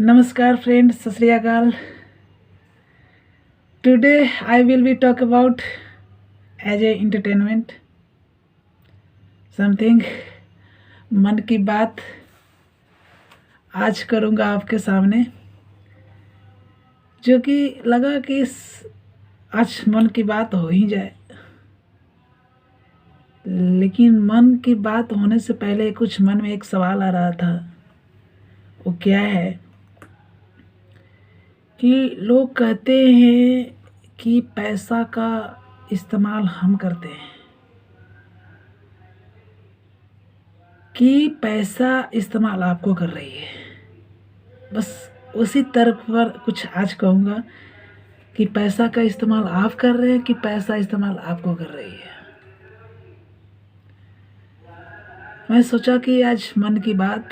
Namaskar friends, Sat Sri Akal. Today I will be talk about as a entertainment something मन की बात आज करूँगा आपके सामने, जो कि लगा कि आज मन की बात हो ही जाए। लेकिन मन की बात होने से पहले कुछ मन में एक सवाल आ रहा था। वो क्या है कि लोग कहते हैं कि पैसा का इस्तेमाल हम करते हैं, कि पैसा इस्तेमाल आपको कर रही है। बस उसी तर्क पर कुछ आज कहूँगा कि पैसा का इस्तेमाल आप कर रहे हैं कि पैसा इस्तेमाल आपको कर रही है। मैं सोचा कि आज मन की बात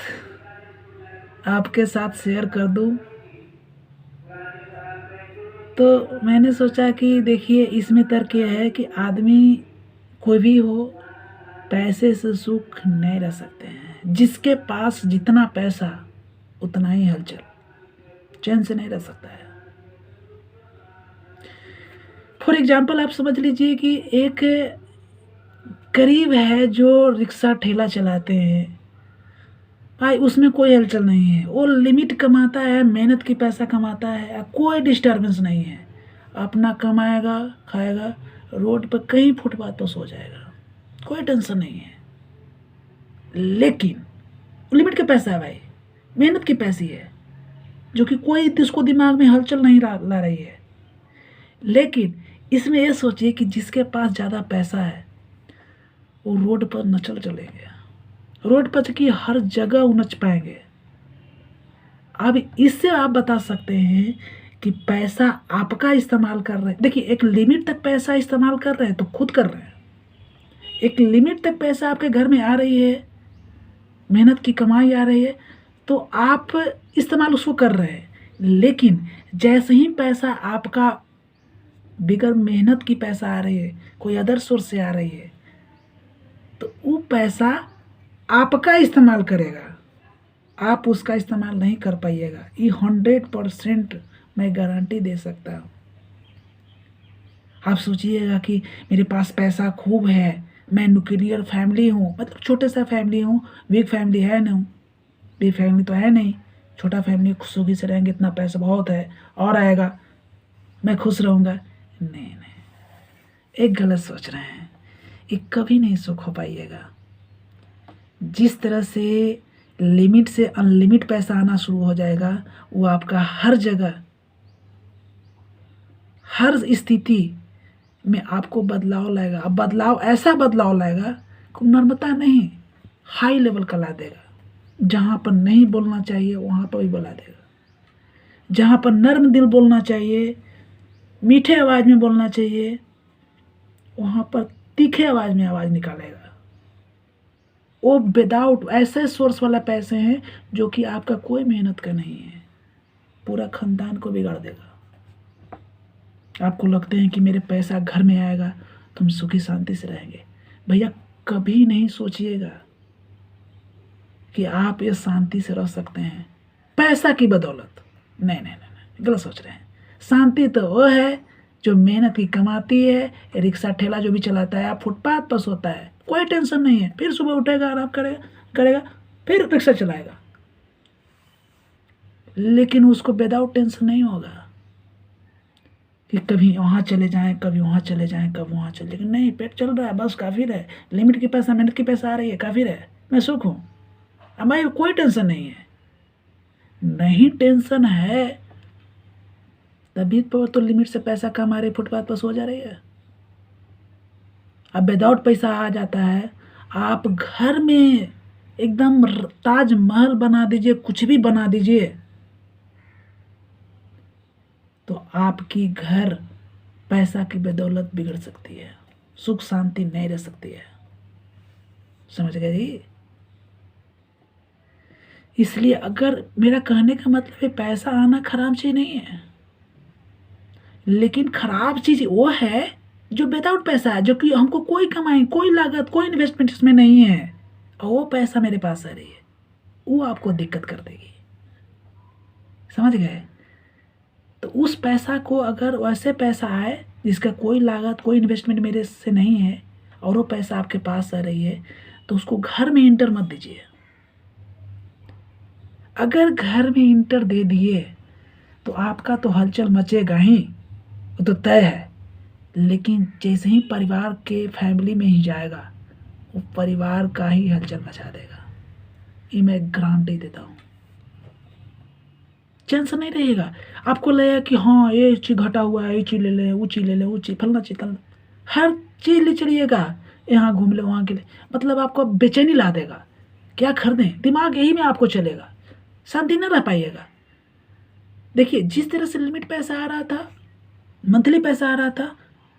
आपके साथ शेयर कर दूं। तो मैंने सोचा कि देखिए, इसमें तर्क यह है कि आदमी कोई भी हो, पैसे से सुख नहीं रह सकते हैं। जिसके पास जितना पैसा उतना ही हलचल, चैन से नहीं रह सकता है। फॉर एग्जाम्पल आप समझ लीजिए कि एक गरीब है जो रिक्शा ठेला चलाते हैं, भाई उसमें कोई हलचल नहीं है। वो लिमिट कमाता है, मेहनत की पैसा कमाता है, कोई डिस्टर्बेंस नहीं है। अपना कमाएगा, खाएगा, रोड पर कहीं फुटपाथ पर सो जाएगा, कोई टेंशन नहीं है। लेकिन लिमिट का पैसा है भाई, मेहनत की पैसी है, जो कि कोई उसको दिमाग में हलचल नहीं ला रही है। लेकिन इसमें यह सोचिए कि जिसके पास ज़्यादा पैसा है वो रोड पर नचल चलेंगे, रोड पर की हर जगह वो नच पाएंगे। अब इससे आप बता सकते हैं कि पैसा आपका इस्तेमाल कर रहे हैं। देखिए, एक लिमिट तक पैसा इस्तेमाल कर रहे हैं तो खुद कर रहे हैं। एक लिमिट तक पैसा आपके घर में आ रही है, मेहनत की कमाई आ रही है, तो आप इस्तेमाल उसको कर रहे हैं। लेकिन जैसे ही पैसा आपका बिगर मेहनत की पैसा आ रही है, कोई अदर सोर्स से आ रही है, तो वो पैसा आपका इस्तेमाल करेगा, आप उसका इस्तेमाल नहीं कर पाइएगा। ये 100% मैं गारंटी दे सकता हूँ। आप सोचिएगा कि मेरे पास पैसा खूब है, मैं न्यूक्लियर फैमिली हूँ, मतलब छोटे सा फैमिली हूँ, बिग फैमिली है नहीं, बिग फैमिली तो है नहीं, छोटा फैमिली सुखी से रहेंगे, इतना पैसा बहुत है और आएगा, मैं खुश रहूँगा। नहीं नहीं, एक गलत सोच रहे हैं। ये कभी नहीं सुख हो पाइएगा। जिस तरह से लिमिट से अनलिमिट पैसा आना शुरू हो जाएगा, वो आपका हर जगह, हर स्थिति में आपको बदलाव लाएगा। अब बदलाव ऐसा बदलाव लाएगा कि नर्मता नहीं, हाई लेवल का ला देगा। जहाँ पर नहीं बोलना चाहिए वहाँ पर भी बोला देगा। जहाँ पर नर्म दिल बोलना चाहिए, मीठे आवाज़ में बोलना चाहिए, वहाँ पर तीखे आवाज़ में आवाज़ निकालेगा। वो विदाउट ऐसे सोर्स वाला पैसे हैं जो कि आपका कोई मेहनत का नहीं है, पूरा खानदान को बिगाड़ देगा। आपको लगते हैं कि मेरे पैसा घर में आएगा तो हम सुखी शांति से रहेंगे। भैया, कभी नहीं सोचिएगा कि आप ये शांति से रह सकते हैं पैसा की बदौलत। नहीं नहीं नहीं, गलत सोच रहे हैं। शांति तो वो है जो मेहनत की कमाती है, रिक्शा ठेला जो भी चलाता है, आप फुटपाथ पर सोता है, कोई टेंशन नहीं है, फिर सुबह उठेगा, आराम करेगा, फिर रिक्शा चलाएगा। लेकिन उसको विदाउट टेंशन नहीं होगा कि कभी वहाँ चले जाएं, कभी वहाँ चले जाएं, कभी वहाँ चले जाएं। नहीं, पेट चल रहा है, बस काफ़ी है। लिमिट की पैसा, मेहनत की पैसा आ रही है, काफ़ी है, मैं सुख हूँ। अब भाई कोई टेंशन नहीं है। नहीं टेंशन है तभी तो लिमिट से पैसा कमा रही, फुटपाथ पर सो जा रही है। अब विदाउट पैसा आ जाता है, आप घर में एकदम ताजमहल बना दीजिए, कुछ भी बना दीजिए, तो आपकी घर पैसा की बदौलत बिगड़ सकती है, सुख शांति नहीं रह सकती है। समझ गए जी? इसलिए अगर मेरा कहने का मतलब है, पैसा आना खराब चीज नहीं है, लेकिन खराब चीज वो है जो विदाउट पैसा है, जो कि हमको कोई कमाई, कोई लागत, कोई इन्वेस्टमेंट इसमें नहीं है, और वो पैसा मेरे पास आ रही है, वो आपको दिक्कत कर देगी। समझ गए? तो उस पैसा को अगर वैसे पैसा आए जिसका कोई लागत कोई इन्वेस्टमेंट मेरे से नहीं है और वो पैसा आपके पास आ रही है, तो उसको घर में इंटर मत दीजिए। अगर घर में इंटर दे दिए तो आपका तो हलचल मचेगा ही, वो तो तय है। लेकिन जैसे ही परिवार के फैमिली में ही जाएगा, वो परिवार का ही हलचल मचा देगा, ये मैं गारंटी देता हूँ। टेंशन नहीं रहेगा, आपको लगेगा कि हाँ ये चीज़ घटा हुआ है, ये चीज़ ले लें, वो चीज़ ले लें, वो चीज़ फलना चीज़ फलना, हर चीज़ ले चलिएगा, यहाँ घूम ले वहाँ के लिए, मतलब आपको बेचैनी ला देगा। क्या खरीदें, दिमाग यही में आपको चलेगा, शांति न रह पाइएगा। देखिए जिस तरह से लिमिट पैसा आ रहा था, मंथली पैसा आ रहा था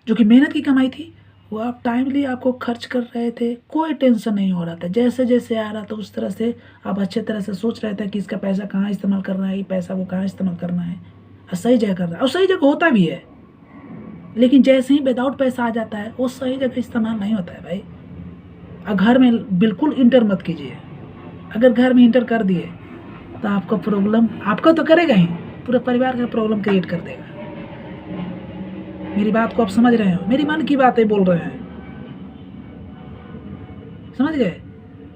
जो कि मेहनत की कमाई थी, वो आप टाइमली आपको खर्च कर रहे थे, कोई टेंशन नहीं हो रहा था। जैसे जैसे आ रहा था उस तरह से आप अच्छे तरह से सोच रहे थे कि इसका पैसा कहाँ इस्तेमाल करना है, ये पैसा को कहाँ इस्तेमाल करना है, और सही जगह करना है। और सही जगह होता भी है, लेकिन जैसे ही विदाउट पैसा आ जाता है वो सही जगह इस्तेमाल नहीं होता है भाई। और घर में बिल्कुल इंटर मत कीजिए। अगर घर में इंटर कर दिए तो आपका प्रॉब्लम, आपका तो करेगा ही, पूरे परिवार का प्रॉब्लम क्रिएट कर देगा। मेरी बात को आप समझ रहे हो, मेरी मन की बातें बोल रहे हैं, समझ गए?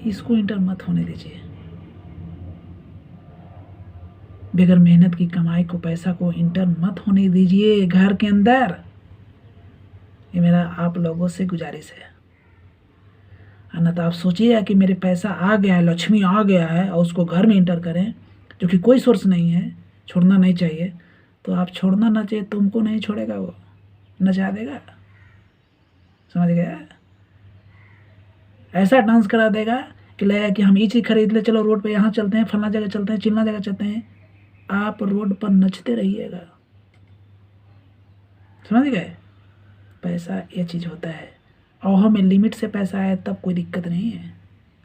इसको इंटर मत होने दीजिए। बगैर मेहनत की कमाई को, पैसा को इंटर मत होने दीजिए घर के अंदर। ये मेरा आप लोगों से गुजारिश है। अन्यथा तो आप सोचिए कि मेरे पैसा आ गया है, लक्ष्मी आ गया है, और उसको घर में इंटर करें जो कि कोई सोर्स नहीं है, छोड़ना नहीं चाहिए। तो आप छोड़ना ना चाहिए, तुमको नहीं छोड़ेगा, वो नचा देगा, समझ गया? ऐसा डांस करा देगा कि लगेगा कि हम ये चीज़ खरीद ले, चलो रोड पे यहाँ चलते हैं, फलना जगह चलते हैं, चिलना जगह चलते हैं। आप रोड पर नचते रहिएगा, समझ गए? पैसा ये चीज़ होता है, और हमें लिमिट से पैसा आए तब कोई दिक्कत नहीं है।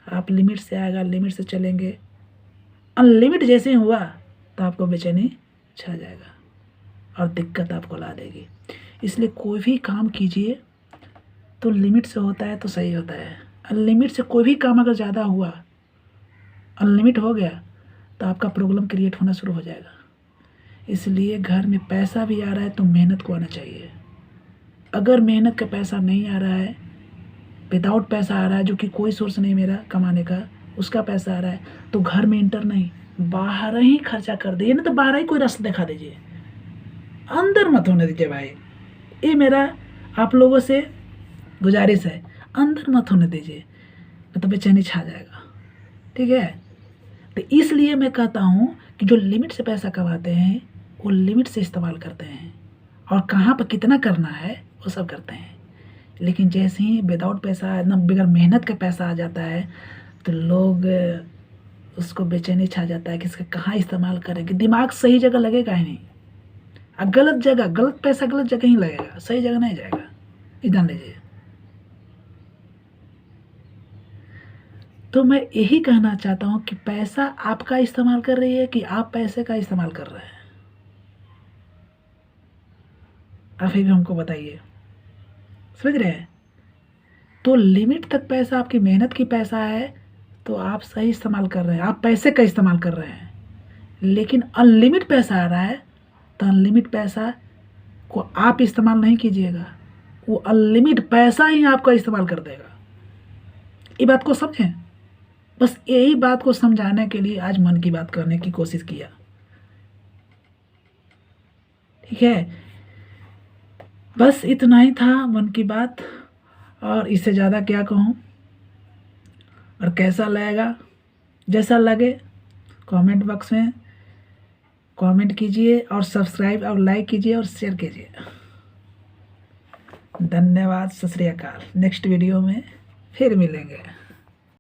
आप लिमिट से आएगा, लिमिट से चलेंगे, अनलिमिट जैसे ही हुआ तो आपको बेचैनी छा जाएगा और दिक्कत आपको ला देगी। इसलिए कोई भी काम कीजिए तो लिमिट से होता है तो सही होता है। अनलिमिट से कोई भी काम अगर ज़्यादा हुआ, अनलिमिट हो गया, तो आपका प्रॉब्लम क्रिएट होना शुरू हो जाएगा। इसलिए घर में पैसा भी आ रहा है तो मेहनत को आना चाहिए। अगर मेहनत का पैसा नहीं आ रहा है, विदाउट पैसा आ रहा है जो कि कोई सोर्स नहीं मेरा कमाने का, उसका पैसा आ रहा है, तो घर में इंटर नहीं, बाहर ही खर्चा कर दीजिए, नहीं तो बाहर ही कोई रास्ता दिखा दीजिए, अंदर मत होने दीजिए भाई। ये मेरा आप लोगों से गुजारिश है, अंदर मत होने दीजिए, नहीं तो बेचैनी छा जाएगा, ठीक है? तो इसलिए मैं कहता हूँ कि जो लिमिट से पैसा कमाते हैं वो लिमिट से इस्तेमाल करते हैं, और कहाँ पर कितना करना है वो सब करते हैं। लेकिन जैसे ही विदाउट पैसा, एकदम बगैर मेहनत का पैसा आ जाता है, तो लोग उसको बेचैनी छा जाता है कि इसका कहाँ इस्तेमाल करेंगे। दिमाग सही जगह लगेगा ही नहीं, और गलत जगह, गलत पैसा गलत जगह ही लगेगा, सही जगह नहीं जाएगा। इधर लीजिए। तो मैं यही कहना चाहता हूँ कि पैसा आपका इस्तेमाल कर रही है कि आप पैसे का इस्तेमाल कर रहे हैं, आप ही भी हमको बताइए, समझ रहे हैं? तो लिमिट तक पैसा आपकी मेहनत की पैसा है तो आप सही इस्तेमाल कर रहे हैं, आप पैसे का इस्तेमाल कर रहे हैं। लेकिन अनलिमिट पैसा आ रहा है तो अनलिमिट पैसा को आप इस्तेमाल नहीं कीजिएगा, वो अनलिमिट पैसा ही आपका इस्तेमाल कर देगा। ये बात को समझें। बस यही बात को समझाने के लिए आज मन की बात करने की कोशिश किया, ठीक है? बस इतना ही था मन की बात, और इससे ज़्यादा क्या कहूँ। और कैसा लगेगा, जैसा लगे कमेंट बॉक्स में कमेंट कीजिए, और सब्सक्राइब और लाइक कीजिए और शेयर कीजिए। धन्यवाद, सत श्री अकाल। नेक्स्ट वीडियो में फिर मिलेंगे।